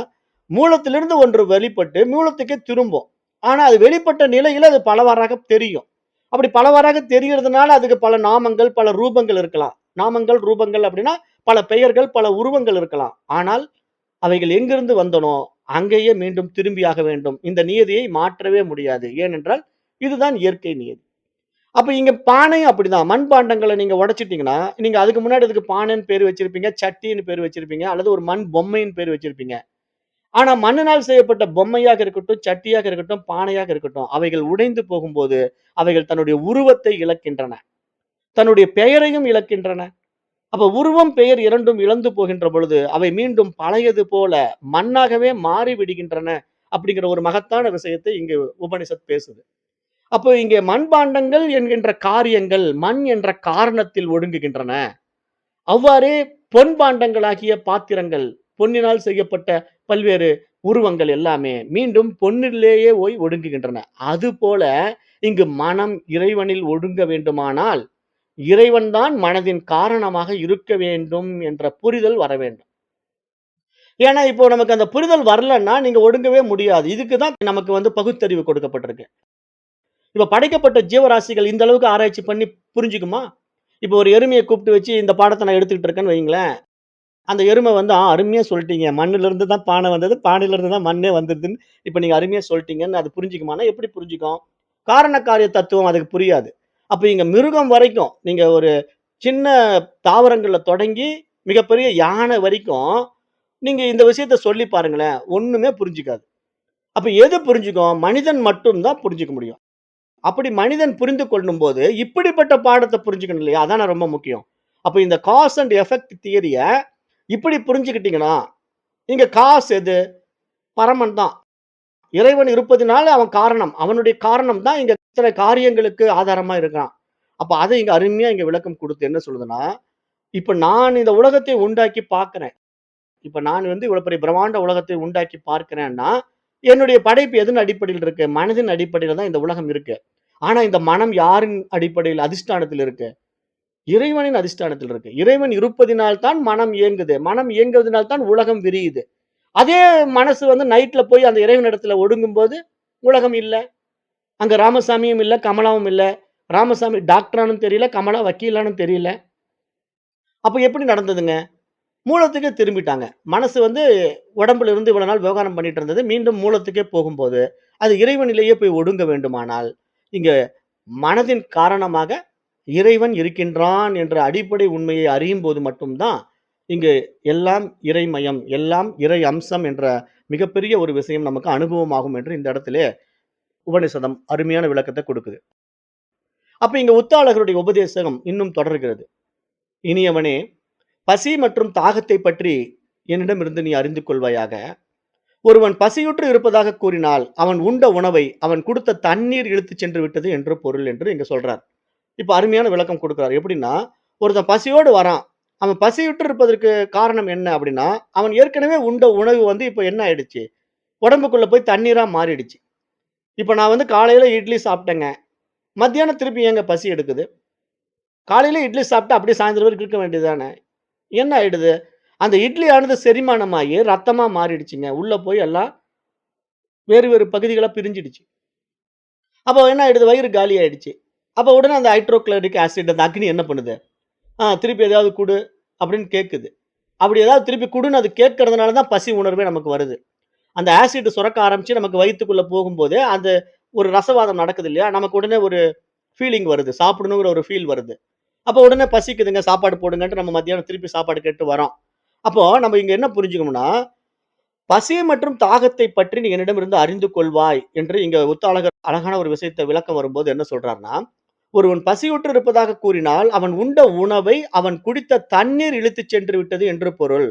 மூலத்திலிருந்து ஒன்று வெளிப்பட்டு மூலத்துக்கே திரும்பும். ஆனா அது வெளிப்பட்ட நிலையில அது பலவாறாக தெரியும். அப்படி பலவாறாக தெரியறதுனால அதுக்கு பல நாமங்கள், பல ரூபங்கள் இருக்கலாம். நாமங்கள், ரூபங்கள் அப்படின்னா பல பெயர்கள், பல உருவங்கள் இருக்கலாம். ஆனால் அவைகள் எங்கிருந்து வந்தனோ, அங்கேயே மீண்டும் திரும்பியாக வேண்டும். இந்த நியதியை மாற்றவே முடியாது. ஏனென்றால், இதுதான் இயற்கை நியதி. அப்ப இங்க பானையும் அப்படிதான். மண்பாண்டங்கள நீங்க உடைச்சுட்டீங்கன்னா, நீங்க அதுக்கு முன்னாடி அதுக்கு பானைன்னு பேரு வச்சிருப்பீங்க, சட்டின்னு பேரு வச்சிருப்பீங்க, அல்லது ஒரு மண் பொம்மைன்னு பேரு வச்சிருப்பீங்க. ஆனா மண்ணினால் செய்யப்பட்ட பொம்மையாக இருக்கட்டும், சட்டியாக இருக்கட்டும், பானையாக இருக்கட்டும், அவைகள் உடைந்து போகும்போது, அவைகள் தன்னுடைய உருவத்தை இழக்கின்றன. தன்னுடைய பெயரையும் இழக்கின்றன. அப்ப உருவம், பெயர் 2ம் இழந்து போகின்ற பொழுது, அவை மீண்டும் பழையது போல மண்ணாகவே மாறி விடுகின்றன. அப்படிங்கிற ஒரு மகத்தான விஷயத்தை இங்கு உபனிஷத் பேசுது. அப்போ இங்கே மண்பாண்டங்கள் என்கின்ற காரியங்கள் மண் என்ற காரணத்தில் ஒடுங்குகின்றன. அவ்வாறே பொன் பாண்டங்களாகிய பாத்திரங்கள், பொன்னினால் செய்யப்பட்ட பல்வேறு உருவங்கள் எல்லாமே மீண்டும் பொன்னிலேயே போய் ஒடுங்குகின்றன. அதுபோல இங்கு மனம் இறைவனில் ஒடுங்க வேண்டுமானால், இறைவன் தான் மனதின் காரணமாக இருக்க வேண்டும் என்ற புரிதல் வர வேண்டும். ஏன்னா, இப்போ நமக்கு அந்த புரிதல் வரலன்னா, நீங்க ஒடுங்கவே முடியாது. இதுக்கு தான் நமக்கு வந்து பகுத்தறிவு கொடுக்கப்பட்டிருக்கு. இப்ப படைக்கப்பட்ட ஜீவராசிகள் இந்த அளவுக்கு ஆராய்ச்சி பண்ணி புரிஞ்சுக்குமா? இப்போ ஒரு எருமைய கூப்பிட்டு வச்சு இந்த பாடத்த நான் எடுத்துக்கிட்டு இருக்கேன்னு வையுங்களேன். அந்த எருமை வந்து, அருமையா சொல்ட்டீங்க. மண்ணுலருந்து தான் பானை வந்தது. பானையிலருந்து தான் மண்ணே வந்துதுன்னு இப்ப நீங்க அருமையா சொல்ட்டீங்கன்னு அது புரிஞ்சுக்குமான்னா, எப்படி புரிஞ்சுக்கும்? காரண காரிய தத்துவம் அதுக்கு புரியாது. அப்ப இங்க மிருகம் வரைக்கும், நீங்க ஒரு சின்ன தாவரங்கள்ல தொடங்கி, மிகப்பெரிய யானை வரைக்கும், நீங்க இந்த விஷயத்த சொல்லி பாருங்களேன். ஒண்ணுமே புரிஞ்சுக்காது. அப்ப எது புரிஞ்சுக்கும்? மனிதன் மட்டும் தான் புரிஞ்சுக்க முடியும். அப்படி மனிதன் புரிந்து கொள்ளும்போது, இப்படிப்பட்ட பாடத்த புரிஞ்சுக்கணும் இல்லையா? அதானே ரொம்ப முக்கியம். அப்ப இந்த காஸ் அண்ட் எஃபெக்ட் தியரிய இப்படி புரிஞ்சுக்கிட்டீங்கன்னா, இங்க காஸ் எது? பரமன் தான். இறைவன் இருப்பதினால அவன் காரணம். அவனுடைய காரணம் தான் இங்க இத்தனை காரியங்களுக்கு ஆதாரமா இருக்கிறான். அப்ப அத இங்க அருமையா இங்க விளக்கம் குடுத்து என்ன சொல்லுதுன்னா, இப்ப நான் இந்த உலகத்தை உண்டாக்கி பார்க்கிறேன். இப்ப நான் வந்து இவ்வளவு பெரிய பிரம்மாண்ட உலகத்தை உண்டாக்கி பார்க்கிறேன்னா, என்னுடைய படைப்பு எதன் அடிப்படையில் இருக்கு? மனதின் அடிப்படையில தான் இந்த உலகம் இருக்கு. ஆனா இந்த மனம் யாரின் அடிப்படையில் அதிஷ்டானத்தில் இருக்கு? இறைவனின் அதிஷ்டானத்தில் இருக்கு. இறைவன் இருப்பதினால் தான் மனம் இயங்குது. மனம் இயங்குவதனால் தான் உலகம் விரியுது. அதே மனசு வந்து நைட்ல போய் அந்த இறைவனிடத்துல ஒடுங்கும்போது, உலகம் இல்ல. அங்க ராமசாமியும் இல்ல, கமலாவும் இல்ல. ராமசாமி டாக்டரானும் தெரியல, கமலா வக்கீலானும் தெரியல. அப்ப எப்படி நடந்ததுங்க? மூலத்துக்கே திரும்பிட்டாங்க. மனசு வந்து உடம்புல இருந்து இவ்வளவு நாள் விவகாரம் பண்ணிட்டு இருந்தது. மீண்டும் மூலத்துக்கே போகும்போது, அது இறைவனிலேயே போய் ஒடுங்க வேண்டுமானால், இங்க மனதின் காரணமாக இறைவன் இருக்கின்றான் என்ற அடிப்படை உண்மையை அறியும்போது மட்டும் தான், இங்கு எல்லாம் இறைமயம், எல்லாம் இறை அம்சம் என்ற மிகப்பெரிய ஒரு விஷயம் நமக்கு அனுபவமாகும் என்று இந்த இடத்திலே உபநிஷதம் அருமையான விளக்கத்த கொடுக்குது. அப்ப இங்க உத்தாளகருடைய உபதேசம் இன்னும் தொடர்கிறது. "இனியவனே, பசி மற்றும் தாகத்தைப் பற்றி என்னிடமிருந்து நீ அறிந்து கொள்வாயாக. ஒருவன் பசியுற்று இருப்பதாக கூறினால், அவன் உண்ட உணவை அவன் குடுத்த தண்ணீர் இழுத்துச் சென்று விட்டது என்று பொருள்" என்று இங்க சொல்றார். இப்ப அருமையான விளக்கம் குடுக்குறார். எப்படின்னா, ஒருத்தன் பசியோடு வரான். அவன் பசியுற்று இருப்பதற்கு காரணம் என்ன அப்படின்னா, அவன் ஏற்கனவே உண்ட உணவு வந்து இப்ப என்ன ஆயிடுச்சு? உடம்புக்குள்ள போய் தண்ணீரா மாறிடுச்சு. இப்ப நான் வந்து காலையில இட்லி சாப்பிட்டேங்க. மத்தியானம் திருப்பி ஏங்க பசி எடுக்குது? காலையில இட்லி சாப்பிட்டா அப்படியே சாயந்தரம் வரைக்கும் இருக்க வேண்டியது தானே! என்ன ஆயிடுது? அந்த இட்லியானது செரிமானமாகி ரத்தமா மாறிடுச்சுங்க. உள்ள போய் எல்லாம் வேறு வேறு பகுதிகளா பிரிஞ்சிடுச்சு. அப்போ என்ன ஆயிடுது? வயிறு காலி ஆயிடுச்சு. அப்ப உடனே அந்த ஹைட்ரோகுளோரிக் ஆசிட் அந்த அக்னி என்ன பண்ணுது? திருப்பி எதையாவது குடு அப்படின்னு கேட்குது. அப்படி ஏதாவது திருப்பி குடுன்னு அது கேட்கறதுனால தான் பசி உணர்வே நமக்கு வருது. அந்த ஆசிட் சுரக்க ஆரம்பிச்சு நமக்கு வயித்துக்குள்ள போகும்போதே, அந்த ஒரு ரசவாதம் நடக்குது இல்லையா? நமக்கு உடனே ஒரு ஃபீலிங் வருது. சாப்பிடணுங்கிற ஒரு ஃபீல் வருது. அப்ப உடனே பசிக்குதுங்க சாப்பாடு போடுங்கன்ட்டு நம்ம மத்தியானம் திருப்பி சாப்பாடு கேட்டு வரோம். அப்போ நம்ம இங்க என்ன புரிஞ்சுக்கணும்னா, பசி மற்றும் தாகத்தை பற்றி நீ என்னிடமிருந்து அறிந்து கொள்வாய் என்று இங்க உத்தாளகர் அழகான ஒரு விஷயத்த விளக்கம் வரும்போது என்ன சொல்றார்ன்னா, ஒருவன் பசியுற்று இருப்பதாக கூறினால், அவன் உண்ட உணவை அவன் குடித்த தண்ணீர் இழுத்துச் சென்று விட்டது என்று பொருள்.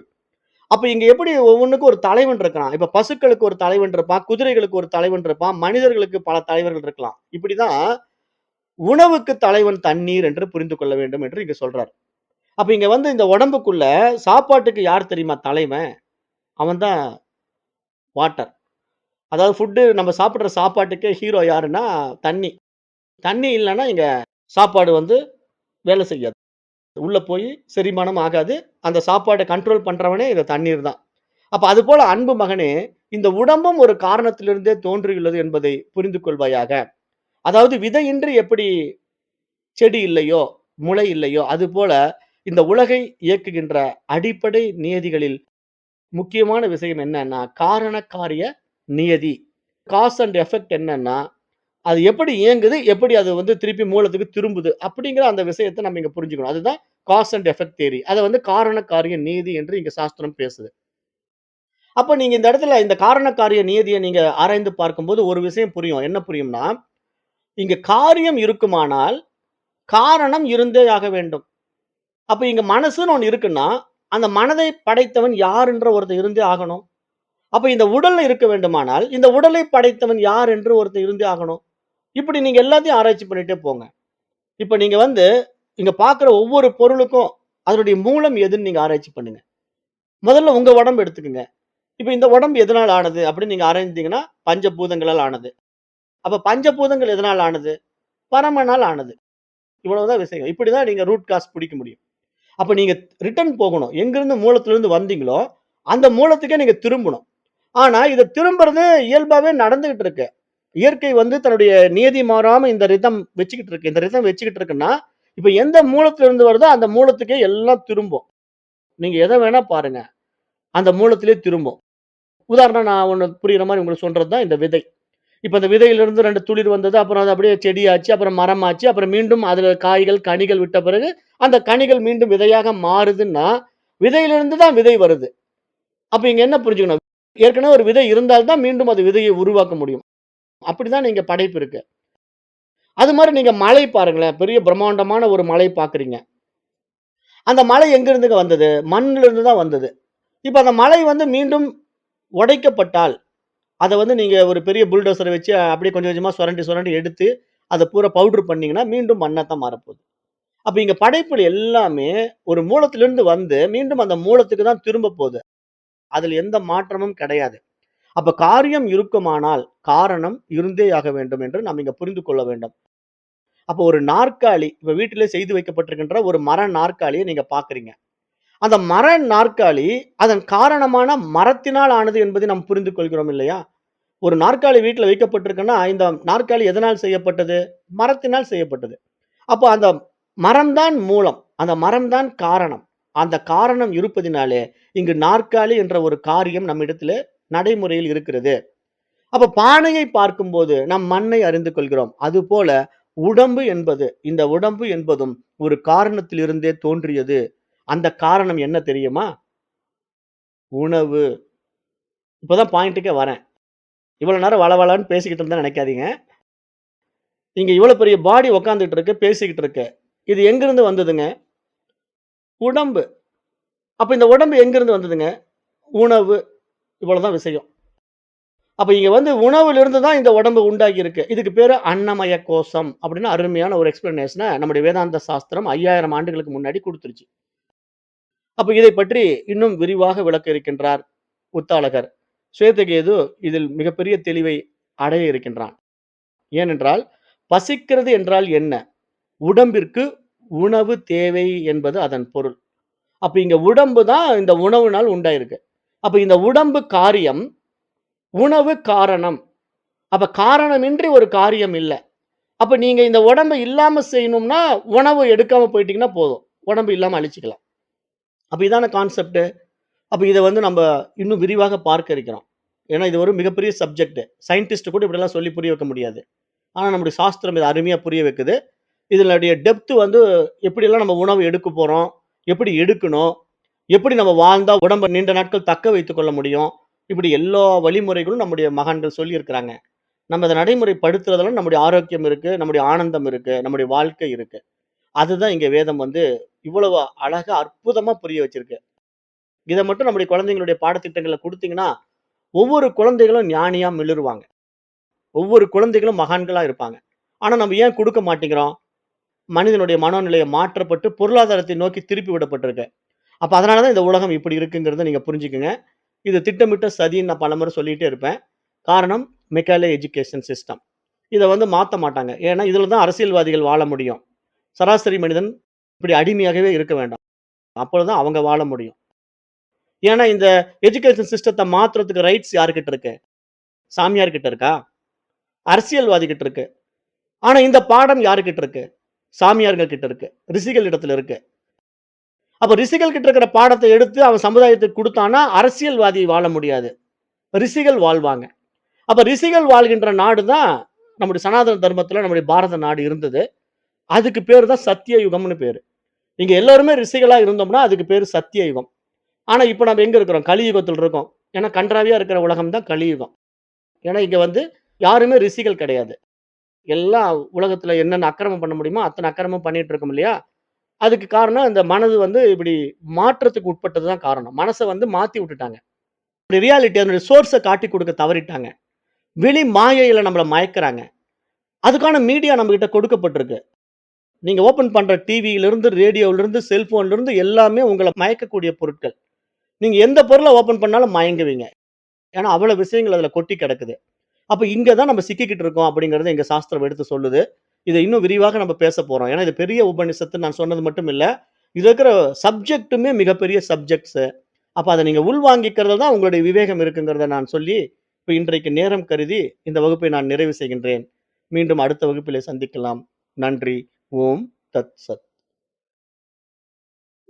அப்ப இங்க எப்படி ஒவ்வொன்னுக்கும் ஒரு தலைவன் இருக்கிறான். இப்ப பசுக்களுக்கு ஒரு தலைவன் இருப்பான், குதிரைகளுக்கு ஒரு தலைவன் இருப்பான், மனிதர்களுக்கு பல தலைவர்கள் இருக்கலாம். இப்படிதான் உணவுக்கு தலைவன் தண்ணீர் என்று புரிந்து கொள்ள வேண்டும் என்று இங்க சொல்றார். அப்ப இங்க வந்து இந்த உடம்புக்குள்ள சாப்பாட்டுக்கு யார் தெரியுமா தலைவன்? அவன் தான் வாட்டர். அதாவது நம்ம சாப்பிடுற சாப்பாட்டுக்கே ஹீரோ யாருன்னா தண்ணி. தண்ணி இல்லன்னா இங்க சாப்பாடு வந்து வேலை செய்யாது. உள்ள போய் செரிமானம் ஆகாது. அந்த சாப்பாட கண்ட்ரோல் பண்றவனே இந்த தண்ணீர் தான். அப்ப அதுபோல அன்பு மகனே, இந்த உடம்பும் ஒரு காரணத்திலிருந்தே தோன்றியுள்ளது என்பதை புரிந்து கொள்வாயாக. அதாவது விதையின்றி எப்படி செடி இல்லையோ, முளை இல்லையோ, அதுபோல இந்த உலகை இயக்குகின்ற அடிப்படை நியதிகளில் முக்கியமான விஷயம் என்னன்னா, காரண காரிய நியதி. காஸ் அண்ட் எஃபெக்ட் என்னன்னா, அது எப்படி இயங்குது, எப்படி அது வந்து திருப்பி மூலத்துக்கு திரும்புது, அப்படிங்கிற அந்த விஷயத்த நம்ம இங்க புரிஞ்சுக்கணும். அதுதான் காஸ் அண்ட் எஃபெக்ட் தியரி. அத வந்து காரண காரிய நீதி என்று இங்க சாஸ்திரம் பேசுது. அப்ப நீங்க இந்த இடத்துல இந்த காரண காரிய நியதிய நீங்க ஆராய்ந்து பார்க்கும்போது ஒரு விஷயம் புரியும். என்ன புரியும்னா, இங்க காரியம் இருக்குமானால், காரணம் இருந்தே ஆக வேண்டும். அப்ப இங்க மனசுன்னு ஒண்ணு இருக்குன்னா, அந்த மனதை படைத்தவன் யார் என்ற ஒருத்தன் இருந்தே ஆகணும். அப்ப இந்த உடல் இருக்க வேண்டுமானால், இந்த உடலை படைத்தவன் யார் என்று ஒருத்தன் இருந்தே ஆகணும். இப்படி நீங்க எல்லாத்தையும் ஆராய்ச்சி பண்ணிட்டே போங்க. இப்ப நீங்க வந்து இங்க பார்க்கிற ஒவ்வொரு பொருளுக்கும் அதனுடைய மூலம் எதுன்னு நீங்க ஆராய்ச்சி பண்ணுங்க. முதல்ல உங்க உடம்பு எடுத்துக்கங்க. இப்ப இந்த உடம்பு எதனால் ஆனது அப்படின்னு நீங்க ஆராய்ந்தீங்கன்னா, பஞ்சபூதங்களால் ஆனது. அப்ப பஞ்சபூதங்கள் எதனால் ஆனது? பரமனால் ஆனது. இவ்வளவுதான் விஷயம். இப்படிதான் நீங்க ரூட் காஸ் பிடிக்க முடியும். அப்ப நீங்க ரிட்டர்ன் போகணும். எங்கிருந்து மூலத்திலிருந்து வந்தீங்களோ, அந்த மூலத்துக்கே நீங்க திரும்பணும். ஆனா, இத திரும்புறது இயல்பாவே நடந்துகிட்டு இருக்கு. இயற்கை வந்து தன்னுடைய நியதி மாறாம இந்த ரிதம் வச்சுக்கிட்டு இருக்கு. இந்த ரிதம் வச்சுக்கிட்டு இருக்குன்னா, இப்ப எந்த மூலத்திலிருந்து வருதோ அந்த மூலத்துக்கே எல்லாம் திரும்பும். நீங்க எத வேணா பாருங்க. அந்த மூலத்திலே திரும்பும். உதாரணம் நான் ஒண்ணு புரியிற மாரி உங்களுக்கு சொல்றது தான் இந்த விதை. இப்ப இந்த விதையிலிருந்து 2 துளிர் வந்தது. அப்புறம் அது அப்படியே செடியாச்சு. அப்புறம் மரமாச்சு. அப்புறம் மீண்டும் அதுல காய்கள், கனிகள் விட்ட பிறகு, அந்த கனிகள் மீண்டும் விதையாக மாறுதுன்னா, விதையிலிருந்து தான் விதை வருது. அப்ப இங்க என்ன புரிஞ்சுக்கணும்? ஏற்கனவே ஒரு விதை இருந்தால் தான் மீண்டும் அது விதையை உருவாக்க முடியும். அப்படிதான் நீங்க படைப்பு இருக்கு. அது மாரி நீங்க மலை பாருங்களேன். பெரிய பிரம்மாண்டமான ஒரு மலை பார்க்குறீங்க. அந்த மலை எங்கிருந்துங்க வந்தது? மண்ணிலிருந்து தான் வந்தது. இப்ப அந்த மலை வந்து மீண்டும் உடைக்கப்பட்டால், அத வந்து நீங்க ஒரு பெரிய புல்டோசர வச்சு அப்படியே கொஞ்சம் கொஞ்சமா சுரண்டி, சுரண்டி எடுத்து, அத பூரா பவுடர் பண்ணீங்கன்னா, மீண்டும் மண்ணா தான் மாறப்போகுது. அப்ப இங்க படைப்புல எல்லாமே ஒரு மூலத்திலிருந்து வந்து, மீண்டும் அந்த மூலத்துக்கு தான் திரும்ப போது. அதுல எந்த மாற்றமும் கிடையாது. அப்ப காரியம் இருக்குமானால், காரணம் இருந்தேயாக வேண்டும் என்று நாம் இங்க புரிந்து கொள்ள வேண்டும். அப்போ ஒரு நாற்காலி, இப்ப வீட்டிலே செய்து வைக்கப்பட்டிருக்கின்ற ஒரு மர நாற்காலிய நீங்க பார்க்கிறீங்க. அந்த மர நாற்காலி, அதன் காரணமான மரத்தினால் ஆனது என்பதை நாம் புரிந்து கொள்கிறோம் இல்லையா? ஒரு நாற்காலி வீட்ல வைக்கப்பட்டிருக்குன்னா, இந்த நாற்காலி எதனால் செய்யப்பட்டது? மரத்தினால் செய்யப்பட்டது. அப்போ அந்த மரம் தான் மூலம். அந்த மரம் தான் காரணம். அந்த காரணம் இருப்பதினாலே, இங்கு நாற்காலி என்ற ஒரு காரியம் நம்மிடத்திலே நடைமுறையில் இருக்கிறது. அப்ப பானையை பார்க்கும்போது நாம் மண்ணை அறிந்து கொள்கிறோம். அதுபோல உடம்பு என்பது, இந்த உடம்பு என்பதும் ஒரு காரணத்திலிருந்தே தோன்றியது. அந்த காரணம் என்ன தெரியுமா? உணவு. இப்பதான் பாயிண்ட்டுக்கே வரேன். இவ்வளவு நேரம் வளவளன்னு பேசிக்கிட்டு இருந்தேன்னு நெனைக்காதீங்க. இங்க இவ்வளோ பெரிய பாடி உட்கார்ந்துட்டு இருக்கு, பேசிக்கிட்டு இருக்கு. இது எங்கிருந்து வந்ததுங்க? உடம்பு. அப்ப இந்த உடம்பு எங்கிருந்து வந்ததுங்க? உணவு. இவ்வளவுதான் விஷயம். அப்ப இங்க வந்து உணவிலிருந்து தான் இந்த உடம்பு உண்டாகி இருக்கு. இதுக்கு பேரு அன்னமய கோஷம் அப்படின்னு அருமையான ஒரு எக்ஸ்பிளனேஷன நம்முடைய வேதாந்த சாஸ்திரம் 5000 ஆண்டுகளுக்கு முன்னாடி குடுத்துருச்சு. அப்ப இதை பற்றி இன்னும் விரிவாக விளக்க இருக்கின்றார் உத்தாலகர். சுவேதகேது இதில் மிகப்பெரிய தெளிவை அடைய இருக்கின்றான். ஏனென்றால், பசிக்கிறது என்றால் என்ன? உடம்பிற்கு உணவு தேவை என்பது அதன் பொருள். அப்ப இங்க உடம்பு தான் இந்த உணவுனால் உண்டாயிருக்கு. அப்ப இந்த உடம்பு காரியம், உணவு காரணம். அப்ப காரணமின்றி ஒரு காரியம் இல்ல. அப்ப நீங்க இந்த உடம்ப இல்லாம செய்யணும்னா, உணவு எடுக்காம போயிட்டீங்கன்னா போதும். உடம்பு இல்லாம அழிச்சுக்கலாம். அப்ப இதான கான்செப்ட். அப்ப இத வந்து நம்ப இன்னும் விரிவாக பார்க்க இருக்கிறோம். ஏன்னா, இது ஒரு மிகப்பெரிய சப்ஜெக்ட். சயின்டிஸ்ட் கூட இப்படிலாம் சொல்லி புரிய வைக்க முடியாது. ஆனா, நம்முடைய சாஸ்திரம் இத அருமையா புரிய வைக்குது. இதனுடைய டெப்த் வந்து எப்படியெல்லாம் நம்ம உணவு எடுக்க போறோம்? எப்படி எடுக்கணும்? எப்படி நம்ம வாழ்ந்தா உடம்ப நீண்ட நாட்கள் தக்க வைத்துக் கொள்ள முடியும்? இப்படி எல்லா வழிமுறைகளும் நம்முடைய மகான்கள் சொல்லியிருக்கிறாங்க. நம்ம அத நடைமுறைப்படுத்துறதுல நம்முடைய ஆரோக்கியம் இருக்கு, நம்முடைய ஆனந்தம் இருக்கு, நம்முடைய வாழ்க்கை இருக்கு. அதுதான் இங்க வேதம் வந்து இவ்வளவு அழகா, அற்புதமா புரிய வச்சிருக்கு. இத மட்டும் நம்முடைய குழந்தைங்களுடைய பாடத்திட்டங்கள்ல குடுத்தீங்கன்னா, ஒவ்வொரு குழந்தைகளும் ஞானியா மிளிருவாங்க. ஒவ்வொரு குழந்தைகளும் மகான்களா இருப்பாங்க. ஆனா நம்ம ஏன் குடுக்க மாட்டேங்கிறோம்? மனிதனுடைய மனோநிலைய மாற்றப்பட்டு பொருளாதாரத்தை நோக்கி திருப்பி விடப்பட்டிருக்கு. அப்ப அதனால தான் இந்த உலகம் இப்படி இருக்குங்கிறத நீங்க புரிஞ்சுக்கங்க. இது திட்டமிட்ட சதின்னு நான் பலமுறை சொல்லிட்டே இருப்பேன். காரணம் மெக்காலே எஜுகேஷன் சிஸ்டம். இத வந்து மாத்த மாட்டாங்க. ஏன்னா, இதுல தான் அரசியல்வாதிகள் வாழ முடியும். சராசரி மனிதன் இப்படி அடிமையாகவே இருக்க வேண்டாம். அப்பொழுதுதான் அவங்க வாழ முடியும். ஏன்னா, இந்த எஜுகேஷன் சிஸ்டத்த மாத்துறதுக்கு ரைட்ஸ் யார்கிட்ட இருக்கு? சாமியார் கிட்ட இருக்கா? அரசியல்வாதி கிட்ட இருக்கு. ஆனா, இந்த பாடம் யாருகிட்ட இருக்கு? சாமியார்கள் கிட்ட இருக்கு. ரிஷிகள் இடத்துல இருக்கு. அப்ப ரிஷிகள் கிட்ட இருக்கிற பாடத்த எடுத்து அவன் சமுதாயத்துக்கு குடுத்தான்னா, அரசியல்வாதி வாழ முடியாது. ரிஷிகள் வாழ்வாங்க. அப்ப ரிஷிகள் வாழ்கின்ற நாடு தான் நம்முடைய சனாதன தர்மத்துல நம்முடைய பாரத நாடு இருந்தது. அதுக்கு பேரு தான் சத்திய யுகம்னு பேரு. இங்க எல்லாருமே ரிஷிகளா இருந்தோம்னா, அதுக்கு பேரு சத்திய யுகம். ஆனா, இப்ப நம்ம எங்க இருக்கிறோம்? கலியுகத்துல இருக்கோம். ஏன்னா, கண்றாவியா இருக்கிற உலகம் தான் கலியுகம். ஏன்னா, இங்க வந்து யாருமே ரிஷிகள் கிடையாது. எல்லாம் உலகத்துல என்னென்ன அக்கிரமம் பண்ண முடியுமோ, அத்தன அக்கிரமம் பண்ணிட்டு இருக்கோம் இல்லையா? அதுக்கு காரணம் இந்த மனது வந்து இப்படி மாற்றத்துக்கு உட்பட்டது தான் காரணம். மனச வந்து மாத்தி விட்டுட்டாங்க. ரியாலிட்டி அதனுடைய சோர்ஸ காட்டிக் குடுக்க தவறிட்டாங்க. வெளி மாயையில நம்மள மயக்குறாங்க. அதுக்கான மீடியா நம்மகிட்ட கொடுக்கப்பட்டிருக்கு. நீங்க ஓப்பன் பண்ற டிவியிலிருந்து, ரேடியோவிலிருந்து, செல்போன்லிருந்து எல்லாமே உங்கள மயக்கக்கூடிய பொருட்கள். நீங்க எந்த பொருள ஓப்பன் பண்ணாலும் மயங்குவீங்க. ஏன்னா, அவ்வளவு விஷயங்கள் அதுல கொட்டி கிடக்குது. அப்ப இங்க தான் நம்ம சிக்கிக்கிட்டு இருக்கோம் அப்படிங்கிறத எங்க சாஸ்திரம் எடுத்து சொல்லுது. இத இன்னும் விரிவாக நம்ம பேசப் போறோம். ஏன்னா, இது பெரிய உபநிஷத்துன்னு நான் சொன்னது மட்டும் இல்ல. இதுல இருக்கிற சப்ஜெக்ட்டுமே மிகப்பெரிய சப்ஜெக்ட்ஸ். அப்ப அத நீங்க உள்வாங்கிக்கிறதுல தான் உங்களுடைய விவேகம் இருக்குங்கிறத நான் சொல்லி, இப்ப இன்றைக்கு நேரம் கருதி இந்த வகுப்பை நான் நிறைவு செய்கின்றேன். மீண்டும் அடுத்த வகுப்பிலே சந்திக்கலாம். நன்றி. ஓம் தத் சத்.